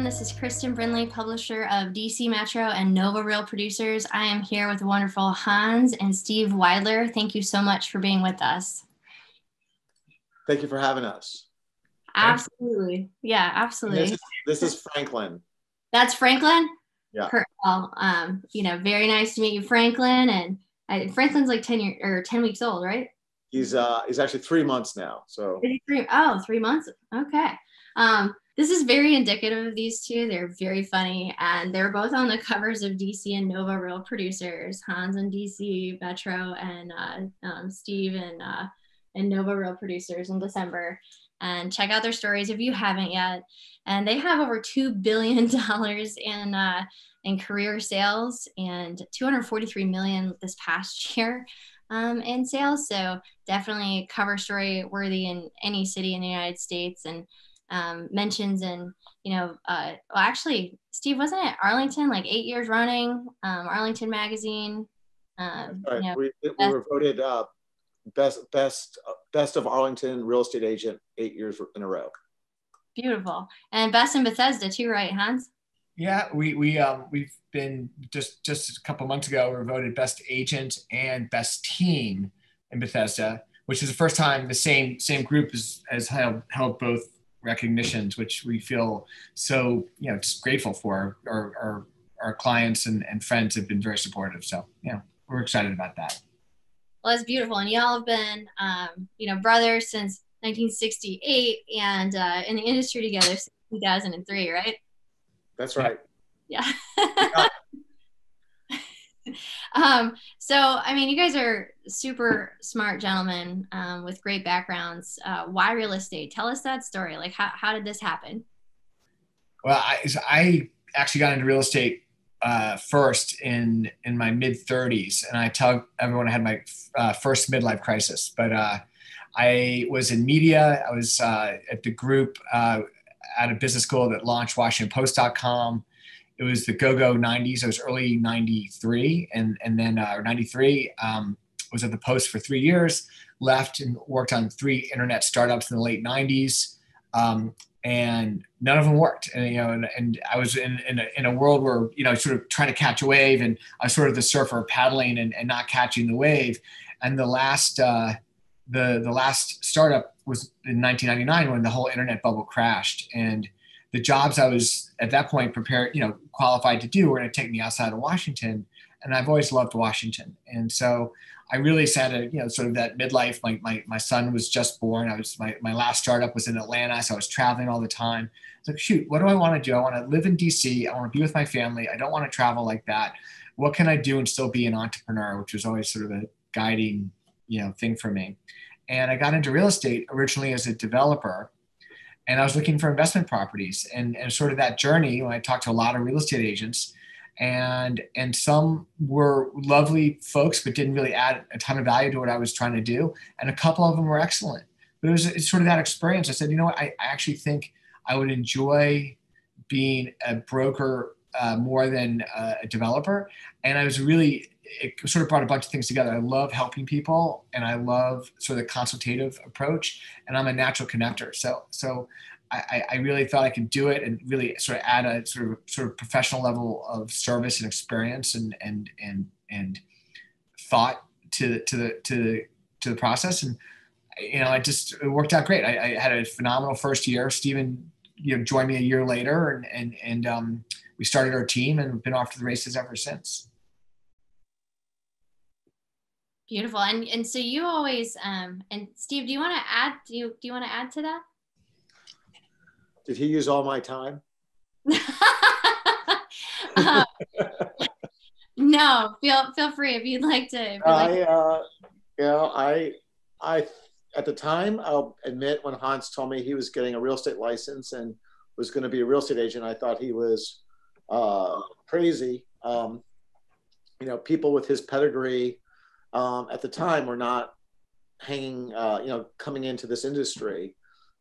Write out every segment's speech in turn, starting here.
This is Kristin Brindley, publisher of DC Metro and Nova Real Producers. I am here with the wonderful Hans and Steve Wydler. Thank you so much for being with us. Thank you for having us. Absolutely. Yeah, absolutely. This is Franklin. That's Franklin? Yeah. Well, very nice to meet you, Franklin. And Franklin's like 10 weeks old, right? He's actually 3 months now. So. Oh, 3 months. Okay. This is very indicative of these two. They're very funny, and they're both on the covers of DC and Nova Real Producers. Hans and DC Metro, and Steve and Nova Real Producers in December. And check out their stories if you haven't yet. And they have over $2 billion in career sales and $243 million this past year in sales. So definitely cover story worthy in any city in the United States. And mentions in, actually, Steve, wasn't it Arlington, like 8 years running, Arlington Magazine? Right. We were voted best of Arlington real estate agent 8 years in a row. Beautiful. And best in Bethesda too, right, Hans? Yeah, we've been just a couple months ago, we were voted best agent and best team in Bethesda, which is the first time the same group has held both recognitions, which we feel so just grateful for. Our clients and friends have been very supportive, so we're excited about that. Well, it's beautiful, and y'all have been brothers since 1968 and in the industry together since 2003, right? That's right. Yeah. So, I mean, you guys are super smart gentlemen with great backgrounds. Why real estate? Tell us that story. Like, how did this happen? Well, I actually got into real estate first in my mid-30s, and I tell everyone I had my first midlife crisis. But I was in media. I was at the group at a business school that launched WashingtonPost.com. It was the go-go 90s. It was early 93 and then 93. Was at the Post for 3 years, left and worked on 3 internet startups in the late 90s. And none of them worked. And I was in a world where, sort of trying to catch a wave, and I was sort of the surfer paddling and not catching the wave. And the last startup was in 1999 when the whole internet bubble crashed. And the jobs I was at that point qualified to do were going to take me outside of Washington. And I've always loved Washington. And so I really sat at, sort of that midlife. My son was just born. My last startup was in Atlanta. So I was traveling all the time. I was like, shoot, what do I want to do? I want to live in DC. I want to be with my family. I don't want to travel like that. What can I do and still be an entrepreneur, which was always sort of a guiding, thing for me. And I got into real estate originally as a developer. And I was looking for investment properties and sort of that journey when I talked to a lot of real estate agents, and some were lovely folks, but didn't really add a ton of value to what I was trying to do. And a couple of them were excellent. But it's sort of that experience. I said, I actually think I would enjoy being a broker more than a developer. And it sort of brought a bunch of things together. I love helping people, and I love sort of the consultative approach, and I'm a natural connector. So I really thought I could do it and really sort of add a sort of professional level of service and experience and thought to the process. And it worked out great. I had a phenomenal first year. Steven joined me a year later, and we started our team and we've been off to the races ever since. Beautiful. And so you always and Steve, do you want to add? Do you want to add to that? Did he use all my time? No, feel free if you'd like to. I at the time, I'll admit, when Hans told me he was getting a real estate license and was going to be a real estate agent, I thought he was crazy. People with his pedigree at the time were not coming into this industry.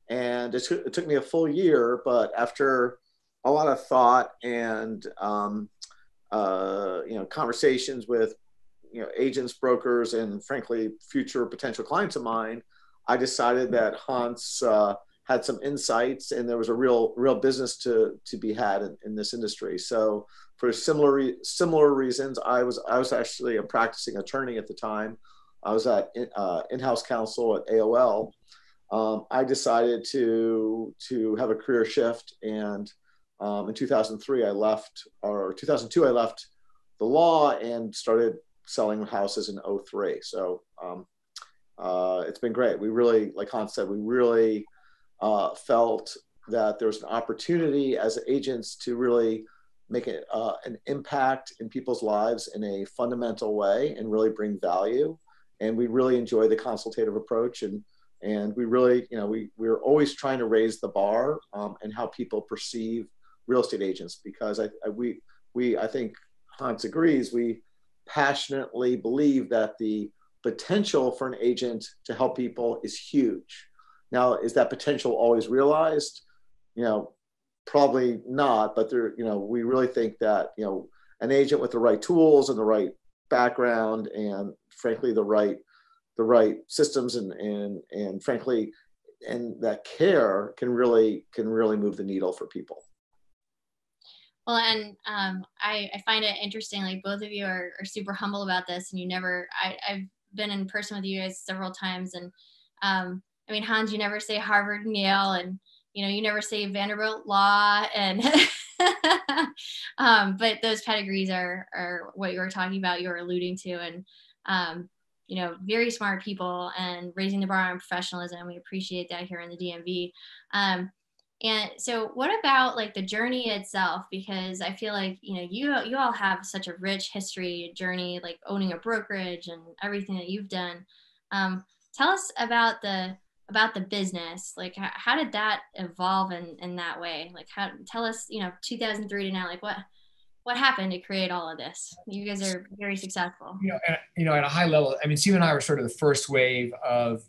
And it took me a full year, but after a lot of thought and conversations with agents, brokers, and frankly future potential clients of mine, I decided that Hans had some insights, and there was a real business to be had in this industry. So for similar reasons, I was actually a practicing attorney at the time. I was at in-house counsel at AOL. I decided to have a career shift, and in 2003 I left, or 2002 I left the law and started selling houses in 2003. So it's been great. We really, like Hans said, we really felt that there was an opportunity as agents to really make an impact in people's lives in a fundamental way and really bring value. And we really enjoy the consultative approach, and we really, we're always trying to raise the bar and how people perceive real estate agents, because I think Hans agrees, we passionately believe that the potential for an agent to help people is huge. Now, is that potential always realized? Probably not, but we really think that, an agent with the right tools and the right background and frankly, the right systems and frankly, and that care can really move the needle for people. Well, and I find it interesting, like both of you are super humble about this, and I've been in person with you guys several times, and I mean, Hans, you never say Harvard and Yale, and you never say Vanderbilt Law, and but those pedigrees are what you were talking about, you were alluding to, and very smart people and raising the bar on professionalism. We appreciate that here in the DMV. And so what about like the journey itself? Because I feel like, you all have such a rich history journey, like owning a brokerage and everything that you've done. Tell us about the business. Like how did that evolve in that way? Like tell us, 2003 to now, like what happened to create all of this? You guys are very successful. At a high level, I mean, Steve and I were sort of the first wave of,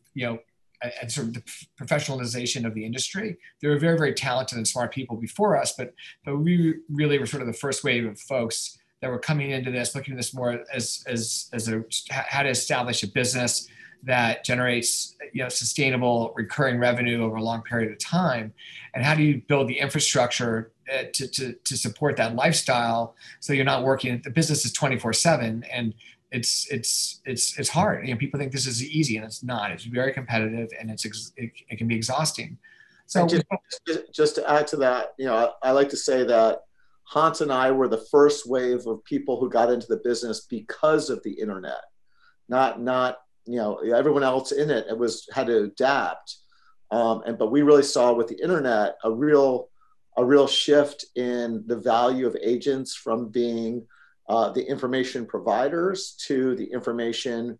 and sort of the professionalization of the industry. There were very, very talented and smart people before us, but we really were sort of the first wave of folks that were coming into this, looking at this more as how to establish a business that generates, sustainable recurring revenue over a long period of time, and how do you build the infrastructure to support that lifestyle, so you're not working. The business is 24/7, and it's hard. People think this is easy, and it's not. It's very competitive, and it can be exhausting. So just to add to that, I like to say that Hans and I were the first wave of people who got into the business because of the internet. Not everyone else in it had to adapt, but we really saw with the internet a real shift in the value of agents from being the information providers to the information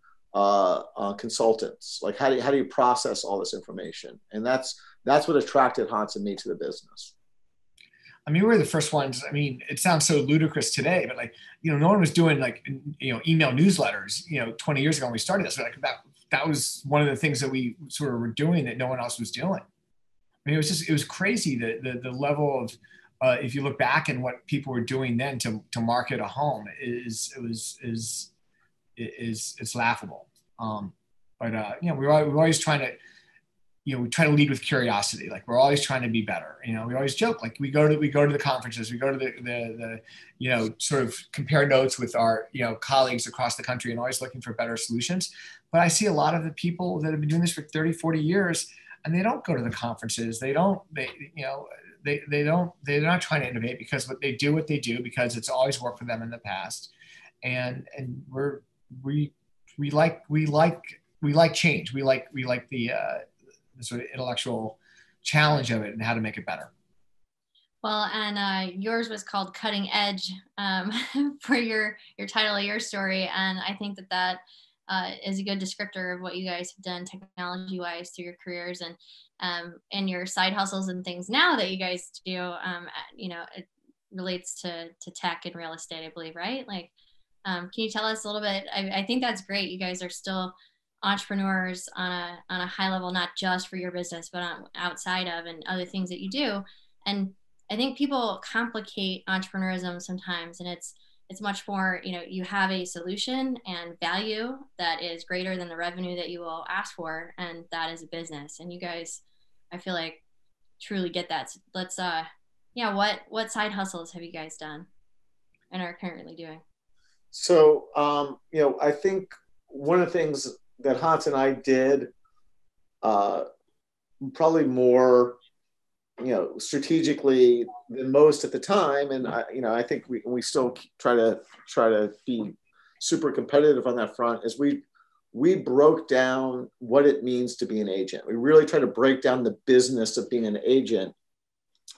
consultants. Like how do you process all this information? And that's what attracted Hans and me to the business. I mean, we were the first ones. I mean, it sounds so ludicrous today, but like, no one was doing like, email newsletters, 20 years ago when we started this. Like that was one of the things that we sort of were doing that no one else was doing. I mean, it was crazy, the level of, if you look back and what people were doing then to market a home it's laughable. We're always trying to, we try to lead with curiosity. Like we're always trying to be better. We always joke, like we go to the conferences, we go to the sort of compare notes with our, colleagues across the country, and always looking for better solutions. But I see a lot of the people that have been doing this for 30, 40 years, and they don't go to the conferences. They're not trying to innovate, because they do what they do because it's always worked for them in the past. And we like change. We like the sort of intellectual challenge of it and how to make it better. Well, and yours was called Cutting Edge for your title of your story. And I think that is a good descriptor of what you guys have done technology-wise through your careers and your side hustles and things now that you guys do. It relates to tech and real estate, I believe, right? Like, can you tell us a little bit? I think that's great. You guys are still entrepreneurs on a high level, not just for your business, but outside of and other things that you do. And I think people complicate entrepreneurism sometimes, and it's much more, you have a solution and value that is greater than the revenue that you will ask for, and that is a business. And you guys, I feel like, truly get that. Let's yeah, what side hustles have you guys done and are currently doing? So, I think one of the things that Hans and I did, uh, probably more, strategically than most at the time, and I think we still try to be super competitive on that front, is we broke down what it means to be an agent. We really try to break down the business of being an agent.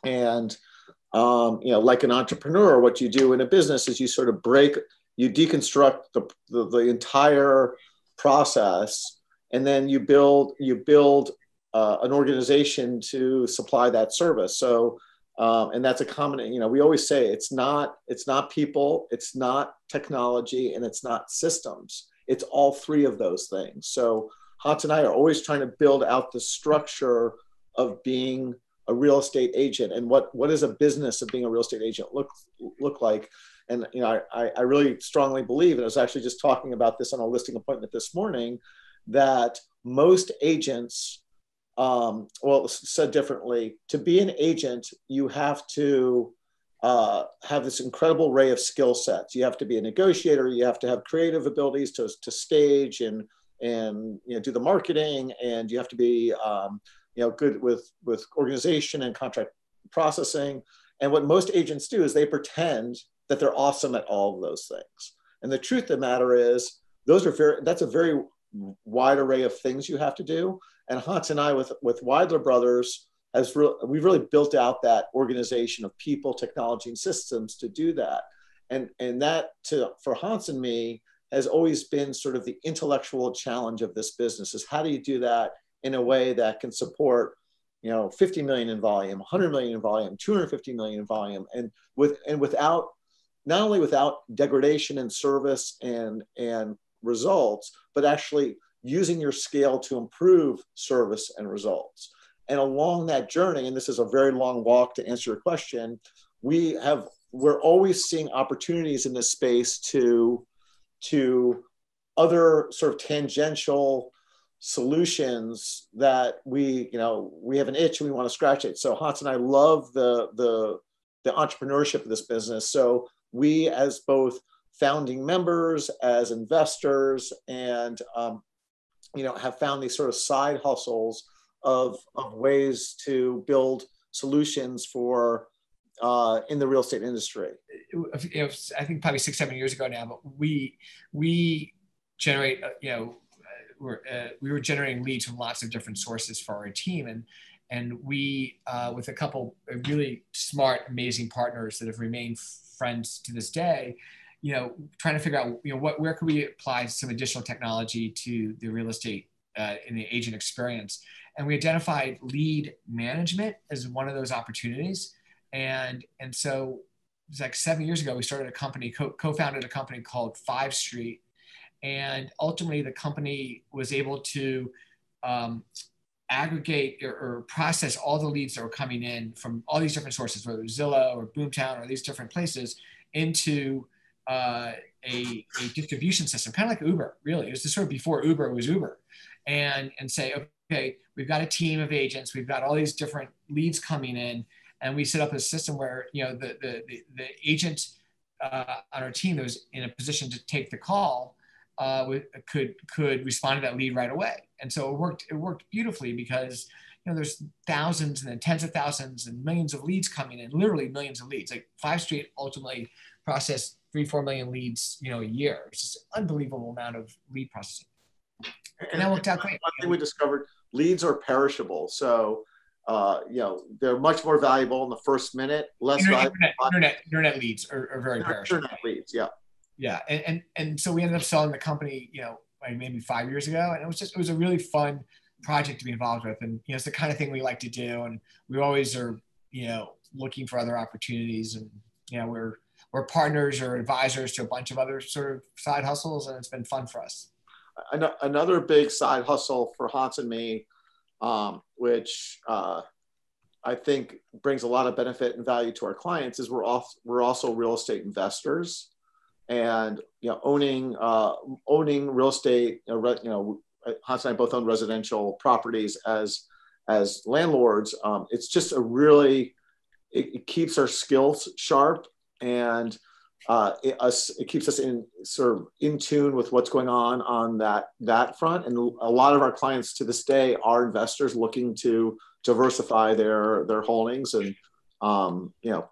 And like an entrepreneur, what you do in a business is you deconstruct the entire process, and then you build an organization to supply that service. So, and that's a common, we always say it's not people, it's not technology, and it's not systems. It's all three of those things. So Hans and I are always trying to build out the structure of being a real estate agent, and what does a business of being a real estate agent look like. And I really strongly believe, and I was actually just talking about this on a listing appointment this morning, that most agents, well, said differently, to be an agent, you have to have this incredible array of skill sets. You have to be a negotiator. You have to have creative abilities to stage and do the marketing, and you have to be good with organization and contract processing. And what most agents do is they pretend that they're awesome at all of those things. And the truth of the matter is, that's a very wide array of things you have to do. And Hans and I, with Wydler Brothers, we've really built out that organization of people, technology, and systems to do that. And that, for Hans and me, has always been sort of the intellectual challenge of this business, is how do you do that in a way that can support 50 million in volume, 100 million in volume, 250 million in volume, and without, not only without degradation in service and results, but actually using your scale to improve service and results. And along that journey, and this is a very long walk to answer your question, we're always seeing opportunities in this space to other sort of tangential solutions that we have an itch and we want to scratch it. So Hans and I love the entrepreneurship of this business. So we, as both founding members, as investors, and have found these sort of side hustles of ways to build solutions for in the real estate industry. I think probably 6-7 years ago now, but we generate we were generating leads from lots of different sources for our team, and we with a couple of really smart, amazing partners that have remained friends to this day, trying to figure out where could we apply some additional technology to the real estate in the agent experience. And we identified lead management as one of those opportunities. And so it was like 7 years ago, we started a company, co-founded a company called 5 Street. And ultimately the company was able to aggregate or process all the leads that were coming in from all these different sources, whether it was Zillow or Boomtown or these different places, into a distribution system, kind of like Uber, really. It was just sort of before Uber was Uber. And say, okay, we've got a team of agents, we've got all these different leads coming in, and we set up a system where the agent on our team that was in a position to take the call could respond to that lead right away. And so it worked beautifully, because there's thousands and then tens of thousands and millions of leads coming in, literally millions of leads. Like 5 Street ultimately processed 3-4 million leads a year. It's just an unbelievable amount of lead processing. And that worked out great. One thing we discovered, leads are perishable. So they're much more valuable in the first minute, less valuable. Internet leads are very perishable. Internet leads, yeah. Yeah, and so we ended up selling the company, maybe 5 years ago, and it was a really fun project to be involved with, and it's the kind of thing we like to do, and we always are looking for other opportunities, and we're partners or advisors to a bunch of other sort of side hustles, and it's been fun for us. Another big side hustle for Hans and me, which I think brings a lot of benefit and value to our clients, is we're also real estate investors. And owning real estate, Hans and I both own residential properties as as landlords, it's just a really, it keeps our skills sharp, and it keeps us in sort of in tune with what's going on that front. And a lot of our clients to this day are investors looking to diversify their holdings. And you know,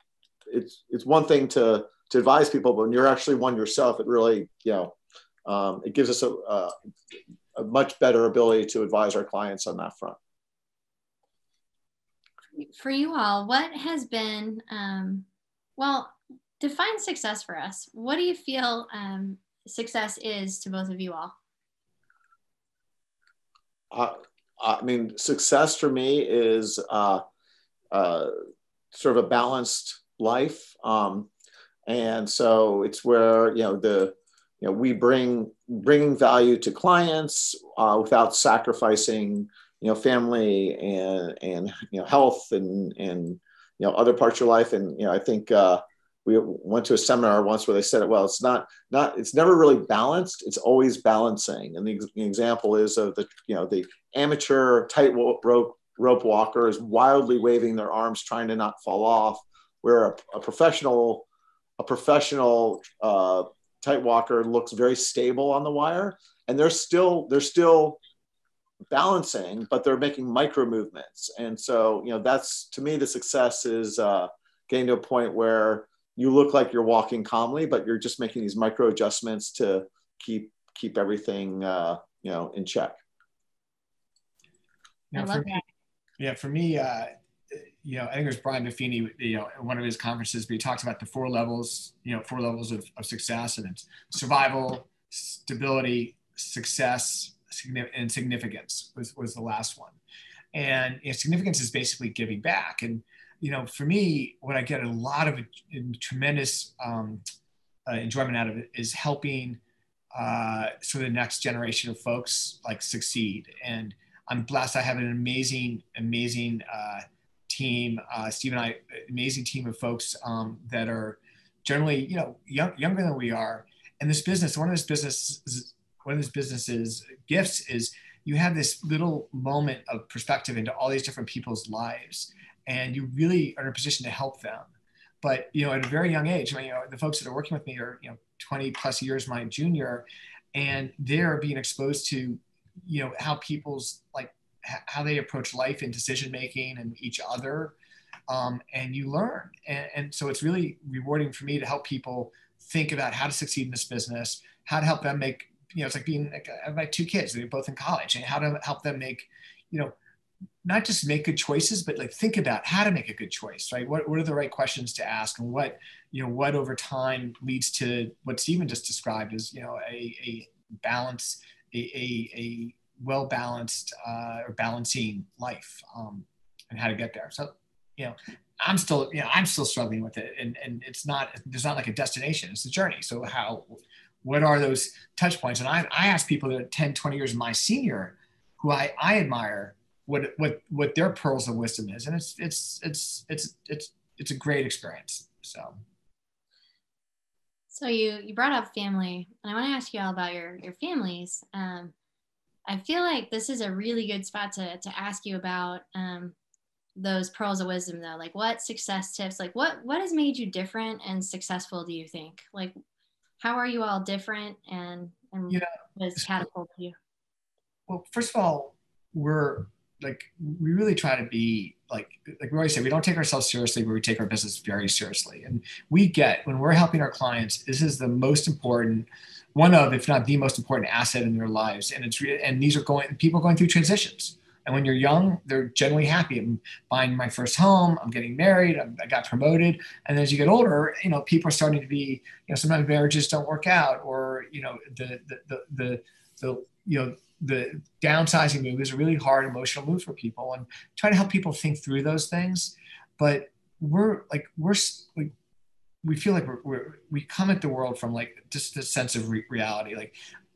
it's one thing to advise people, but when you're actually one yourself, it really, you know, it gives us a much better ability to advise our clients on that front. For you all, what has been, well, define success for us. What do you feel success is to both of you all? I mean, success for me is sort of a balanced life. And so it's where, we bringing value to clients without sacrificing, family and health and other parts of your life. And, I think we went to a seminar once where they said, well, it's never really balanced. It's always balancing. And the example is of the amateur tightrope walker is wildly waving their arms, trying to not fall off, where a professional tight walker looks very stable on the wire, and they're still balancing, but they're making micro movements. And so, that's, to me, the success is getting to a point where you look like you're walking calmly, but you're just making these micro adjustments to keep everything, in check. For me, I think it was Brian Buffini, in one of his conferences, but he talks about the four levels of success, and it's survival, stability, success, and significance was the last one. And significance is basically giving back. And, for me, what I get a lot of tremendous enjoyment out of it is helping sort of the next generation of folks succeed. And I'm blessed. I have an amazing team, Steve and I, amazing team of folks that are generally, younger than we are. And this business, one of this business's gifts is you have this little moment of perspective into all these different people's lives, and you really are in a position to help them. But, at a very young age, the folks that are working with me are, 20 plus years my junior, and they're being exposed to, how people's how they approach life and decision-making and each other. And you learn. And so it's really rewarding for me to help people think about how to succeed in this business, how to help them make, it's like being, I have my two kids, they're both in college, and how to help them make, not just make good choices, but think about how to make a good choice, right? What are the right questions to ask, and what over time leads to what Stephen just described as, a balance, a well-balanced or balancing life, and how to get there. So, I'm still struggling with it, and there's not like a destination, it's a journey. So what are those touch points? And I ask people that are 10, 20 years my senior, who I admire, what their pearls of wisdom is. And it's a great experience. So you brought up family, and I want to ask you all about your families. I feel like this is a really good spot to ask you about those pearls of wisdom, though. What success tips, what has made you different and successful, do you think? How are you all different, and what has catapulted you? Well, first of all, we really try to be like we always say, we don't take ourselves seriously, but we take our business very seriously. And when we're helping our clients, this is the most important, one of, if not the most important asset in their lives. And these are people going through transitions. And when you're young, they're generally happy. I'm buying my first home, I'm getting married, I got promoted. And as you get older, people are starting to be, sometimes marriages don't work out, or, the downsizing move is a really hard emotional move for people, and try to help people think through those things. But we feel like we come at the world from just a sense of reality.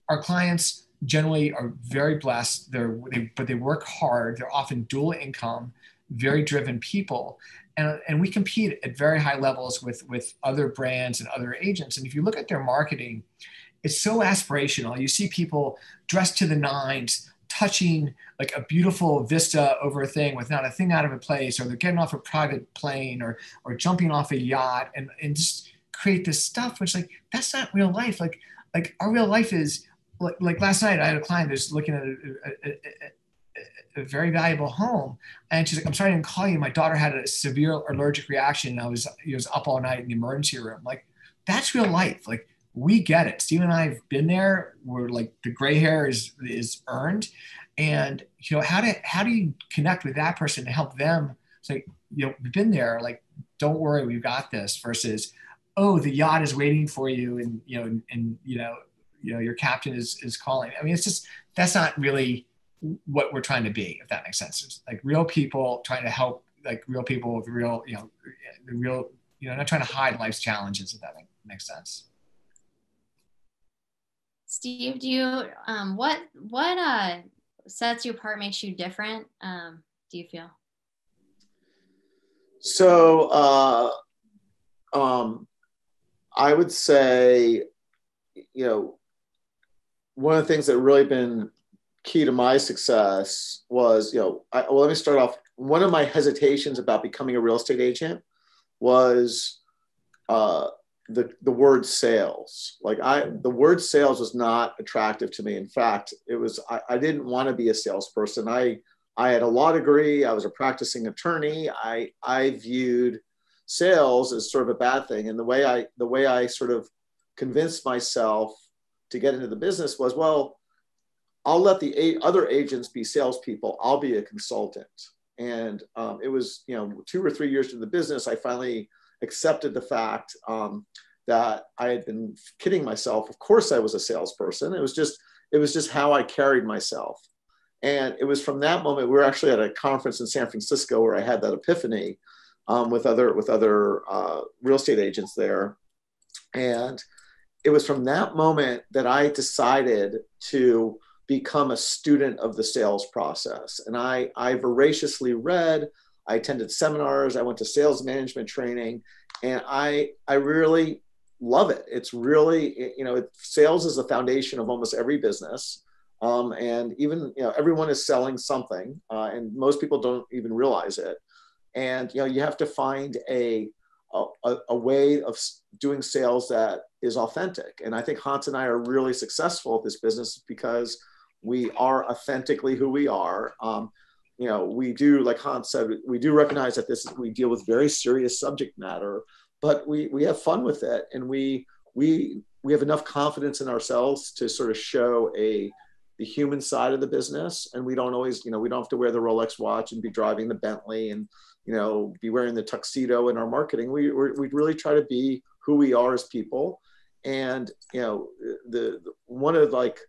Our clients generally are very blessed. But they work hard. They're often dual income, very driven people. And we compete at very high levels with other brands and other agents. And if you look at their marketing, it's so aspirational. You see people dressed to the nines, touching like a beautiful vista over a thing with not a thing out of a place, or they're getting off a private plane or jumping off a yacht and just create this stuff, which like, that's not real life. Like our real life is like last night I had a client that's looking at a very valuable home. And she's like, I'm sorry I didn't call you. My daughter had a severe allergic reaction. He was up all night in the emergency room. Like, that's real life. Like, we get it. Steve and I have been there. We're like, the gray hair is earned. And, you know, how do you connect with that person to help them? It's like, you know, we've been there. Like, don't worry, we've got this, versus, oh, the yacht is waiting for you. And, you know, your captain is calling. I mean, it's just, that's not really what we're trying to be, if that makes sense. It's like real people trying to help, like real people with real, you know, the real, you know, not trying to hide life's challenges, if that makes sense. Steve, do you, what sets you apart, makes you different, do you feel? So, I would say, you know, one of the things that really been key to my success was, you know, well, let me start off. One of my hesitations about becoming a real estate agent was the word sales. Like the word sales was not attractive to me. In fact, it was, I didn't want to be a salesperson. I had a law degree. I was a practicing attorney. I viewed sales as sort of a bad thing. And the way I sort of convinced myself to get into the business was, well, I'll let the other agents be salespeople. I'll be a consultant. And it was, you know, 2 or 3 years into the business, I finally accepted the fact that I had been kidding myself. Of course I was a salesperson. It was just how I carried myself. And it was from that moment, we were actually at a conference in San Francisco where I had that epiphany with other real estate agents there. And it was from that moment that I decided to become a student of the sales process. And I voraciously read, I attended seminars, I went to sales management training, and I really love it. It's really, you know, sales is the foundation of almost every business. And even, you know, everyone is selling something, and most people don't even realize it. And, you know, you have to find a way of doing sales that is authentic. And I think Hans and I are really successful at this business because we are authentically who we are. You know, we do, like Hans said, we do recognize that we deal with very serious subject matter, but we have fun with it. And we have enough confidence in ourselves to sort of show the human side of the business. And we don't always, you know, we don't have to wear the Rolex watch and be driving the Bentley and, you know, be wearing the tuxedo in our marketing. We really try to be who we are as people. And, you know, one of like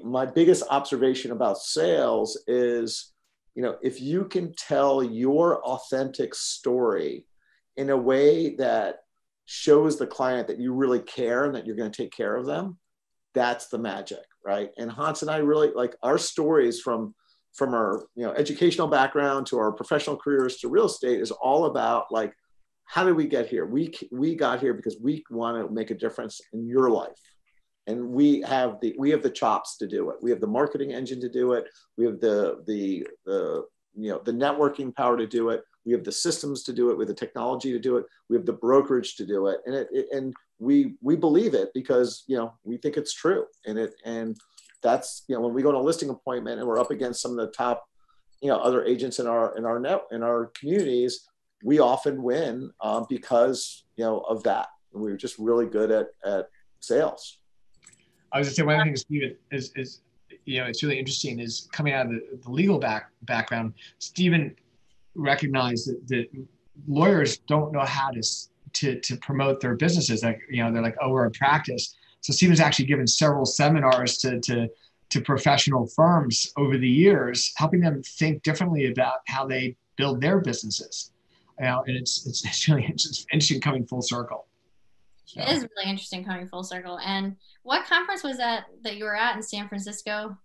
my biggest observation about sales is, you know, if you can tell your authentic story in a way that shows the client that you really care and that you're going to take care of them, that's the magic, right? And Hans and I really, like, our stories from our, you know, educational background to our professional careers to real estate is all about, like, how did we get here? We got here because we want to make a difference in your life. And we have the chops to do it. We have the marketing engine to do it. We have the you know, the networking power to do it. We have the systems to do it. We have the technology to do it. We have the brokerage to do it. And we believe it because, you know, we think it's true. And that's, you know, when we go to a listing appointment and we're up against some of the top, you know, other agents in our communities, we often win because, you know, of that. And we're just really good at sales. I was going to say, one of the things, Steve, is, you know, it's really interesting is coming out of the legal background, Stephen recognized that lawyers don't know how to promote their businesses. Like, you know, they're like, oh, we're a practice. So Stephen's actually given several seminars to professional firms over the years, helping them think differently about how they build their businesses. You know, and it's really interesting coming full circle. So. It is really interesting coming full circle. And what conference was that you were at in San Francisco?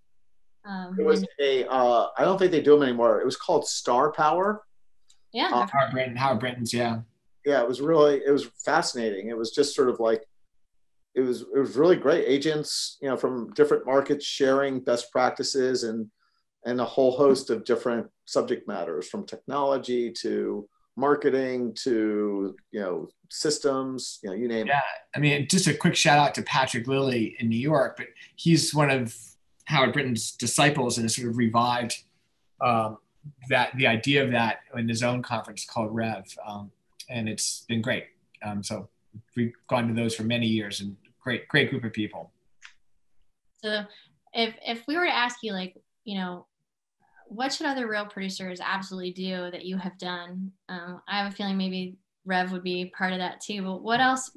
It was I don't think they do them anymore. It was called Star Power. Yeah. Howard Brinton's, yeah. Yeah, it was fascinating. It was just sort of like, was really great. Agents, from different markets sharing best practices and a whole host of different subject matters, from technology to marketing to systems, you name it. Yeah, I mean, just a quick shout out to Patrick Lilly in New York, but he's one of Howard Brinton's disciples and has sort of revived the idea of that in his own conference called Rev, and it's been great. So we've gone to those for many years, and great group of people. So if we were to ask you, like, what should other reel producers absolutely do that you have done? I have a feeling maybe Rev would be part of that too, but what else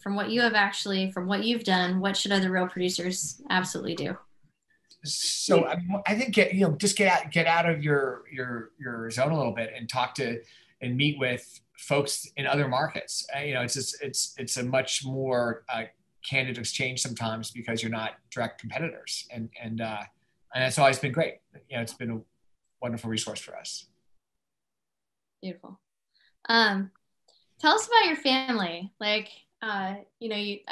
from what you've done, what should other reel producers absolutely do? So I think just get out of your zone a little bit and talk to and meet with folks in other markets. It's a much more candid exchange sometimes because you're not direct competitors, and that's always been great. It's been a wonderful resource for us. Beautiful. Tell us about your family. Like, I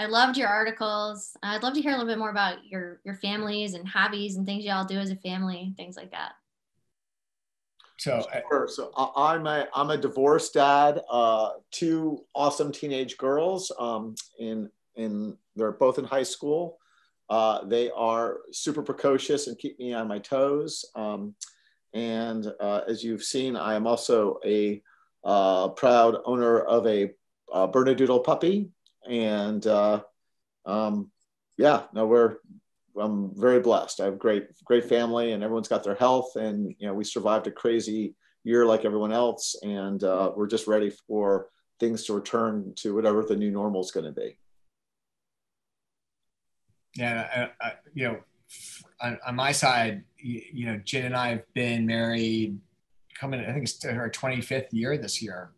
loved your articles. I'd love to hear a little bit more about your families and hobbies and things y'all do as a family, things like that. So I'm a divorced dad, two awesome teenage girls, and they're both in high school. They are super precocious and keep me on my toes. And as you've seen, I am also a proud owner of a Bernedoodle puppy. And I'm very blessed. I have great family, and everyone's got their health, and we survived a crazy year like everyone else, and we're just ready for things to return to whatever the new normal is going to be. Yeah, on my side, Jen and I have been married I think it's her 25th year this year.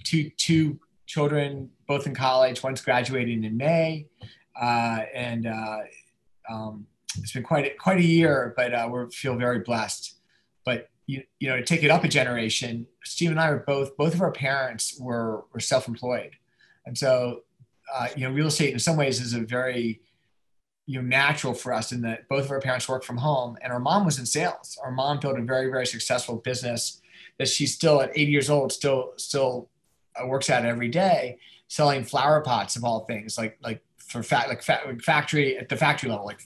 Two children, both in college. One's graduating in May, and it's been quite a year, but we feel very blessed. But to take it up a generation, Steve and I were both of our parents were self-employed, and so real estate in some ways is a very natural for us in that both of our parents work from home, and our mom was in sales. Our mom built a very, very successful business that she's still at 80 years old, still works at every day, selling flower pots of all things, like factory at the factory level, like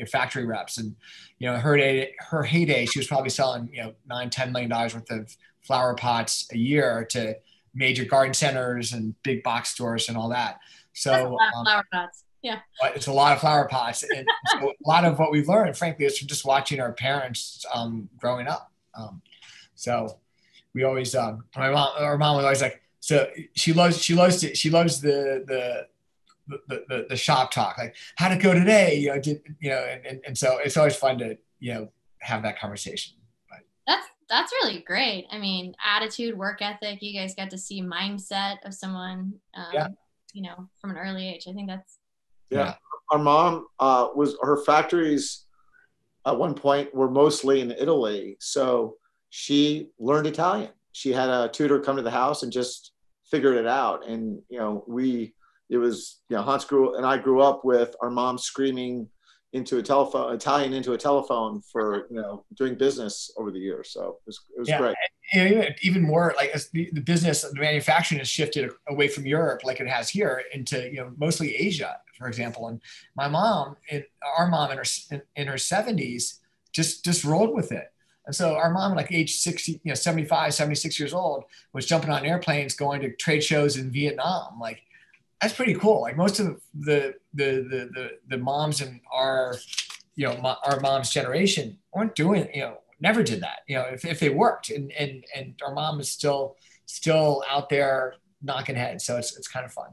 factory reps. And her heyday, she was probably selling $9-10 million worth of flower pots a year to major garden centers and big box stores and all that. So that's a lot of flower pots. Yeah, it's a lot of flower pots, and so a lot of what we've learned, frankly, is from just watching our parents growing up. So we always, our mom was always like, so she loves the shop talk, like how'd it go today, and so it's always fun to have that conversation. But that's really great. I mean, attitude, work ethic. You guys got to see mindset of someone, from an early age. I think that's. Yeah. Our mom her factories at one point were mostly in Italy. So she learned Italian. She had a tutor come to the house and just figured it out. And, Hans grew up with our mom screaming Italian into a telephone for, doing business over the years. So it was great. Even more like as the business, the manufacturing has shifted away from Europe, like it has here, into, mostly Asia, for example. And our mom in her 70s just rolled with it. And so our mom, like age 60, 75, 76 years old, was jumping on airplanes, going to trade shows in Vietnam. Like, that's pretty cool. Like most of the moms in our mom's generation weren't doing, never did that, if they worked, and our mom is still out there knocking heads. So it's kind of fun.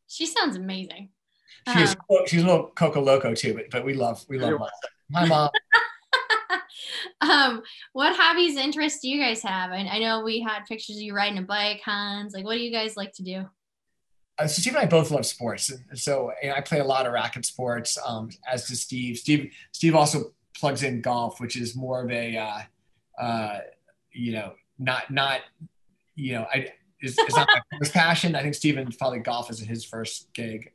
She sounds amazing. She's a little Coco Loco too, but we love my mom. What hobbies, interests do you guys have? I know we had pictures of you riding a bike, Hans. Like, what do you guys like to do? So Steve and I both love sports. And so I play a lot of racket sports, as does Steve. Steve also plugs in golf, which is more of a, is not my first passion. I think Steven probably golf is his first gig.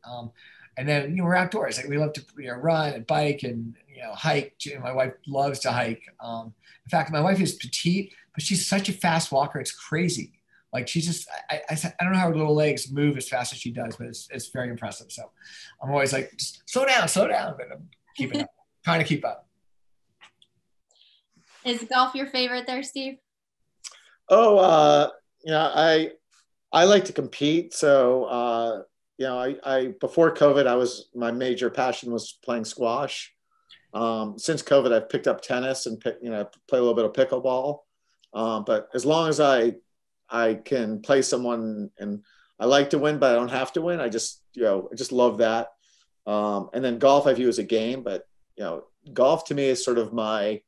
And then, we're outdoors. Like we love to run and bike and, hike. My wife loves to hike. In fact, my wife is petite, but she's such a fast walker. It's crazy. Like she just, I don't know how her little legs move as fast as she does, but it's very impressive. So I'm always like, just slow down, but I'm keeping up, trying to keep up. Is golf your favorite there, Steve? Oh, I like to compete. So, I before COVID, my major passion was playing squash. Since COVID, I've picked up tennis and play a little bit of pickleball. But as long as I can play someone, and I like to win, but I don't have to win. I just love that. And then golf I view as a game, but golf to me is sort of my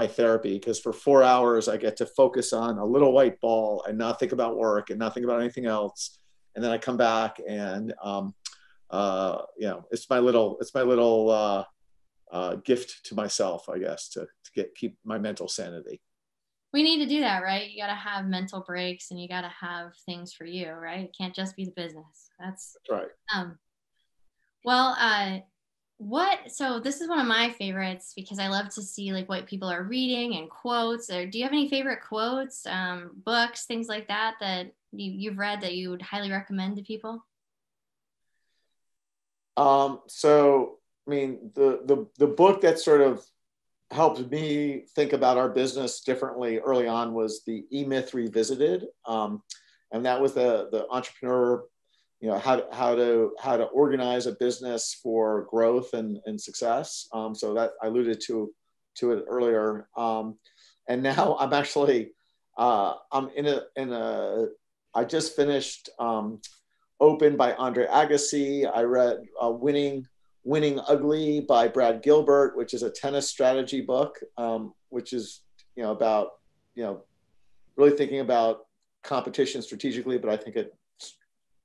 therapy, because for 4 hours I get to focus on a little white ball and not think about work and not think about anything else. And then I come back and it's my little gift to myself, I guess, to keep my mental sanity. We need to do that, right? You got to have mental breaks and you got to have things for you, right? It can't just be the business. That's right. So this is one of my favorites because I love to see like what people are reading and quotes. Or do you have any favorite quotes, books, things like that you've read that you would highly recommend to people? So, I mean, the book that sort of helped me think about our business differently early on was the E-Myth Revisited. And that was the entrepreneur, how to organize a business for growth and success. So that I alluded to it earlier. And now I'm actually, I just finished Open by Andre Agassi. I read Winning Ugly by Brad Gilbert, which is a tennis strategy book, which is, about, really thinking about competition strategically, but I think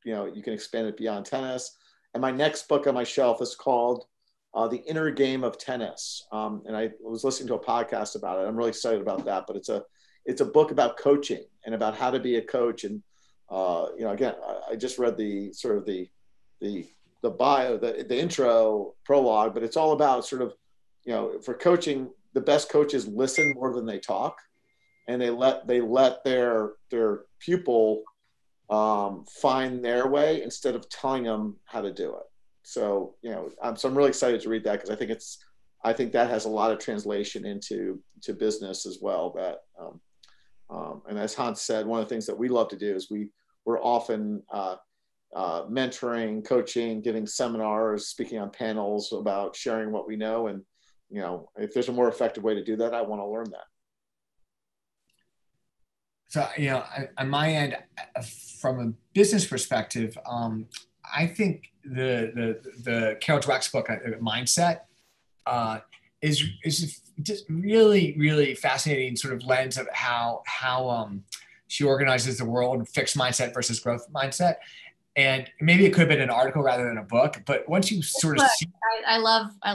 you can expand it beyond tennis. And my next book on my shelf is called The Inner Game of Tennis. And I was listening to a podcast about it. I'm really excited about that, but it's a book about coaching and about how to be a coach. And, again, I just read the sort of the bio, the intro prologue, but it's all about sort of, for coaching, the best coaches listen more than they talk, and they let their pupil find their way instead of telling them how to do it. So, so I'm really excited to read that, because I think that has a lot of translation into business as well. That, and as Hans said, one of the things that we love to do is we're often mentoring, coaching, giving seminars, speaking on panels about sharing what we know. And, if there's a more effective way to do that, I want to learn that. So, on my end, from a business perspective, I think the Carol Dweck's book, Mindset, is just really, really fascinating sort of lens of how she organizes the world, fixed mindset versus growth mindset. And maybe it could have been an article rather than a book, but once you sort of see,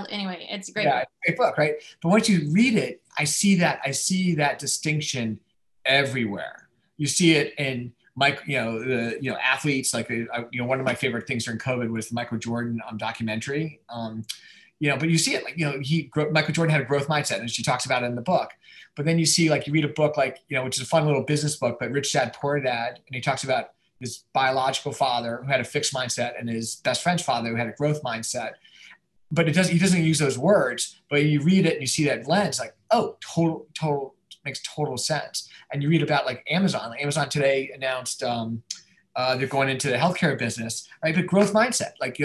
anyway, it's a great book. Great book, right? But once you read it, I see that distinction everywhere. You see it in athletes, like one of my favorite things during COVID was the Michael Jordan documentary. But you see it like, Michael Jordan had a growth mindset, and she talks about it in the book. But then you see, like, you read a book like, which is a fun little business book, but Rich Dad Poor Dad, and he talks about his biological father who had a fixed mindset and his best friend's father who had a growth mindset. But he doesn't use those words, but you read it and you see that lens, like, oh, total makes total sense. And you read about like Amazon. Amazon today announced they're going into the healthcare business, right? But growth mindset, like,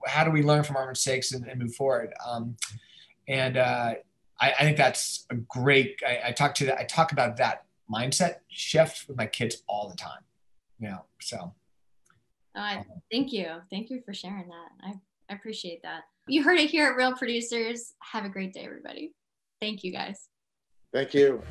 how do we learn from our mistakes and move forward? I think that's a great. I talk about that mindset shift with my kids all the time. So. Thank you for sharing that. I appreciate that. You heard it here at Real Producers. Have a great day, everybody. Thank you, guys. Thank you.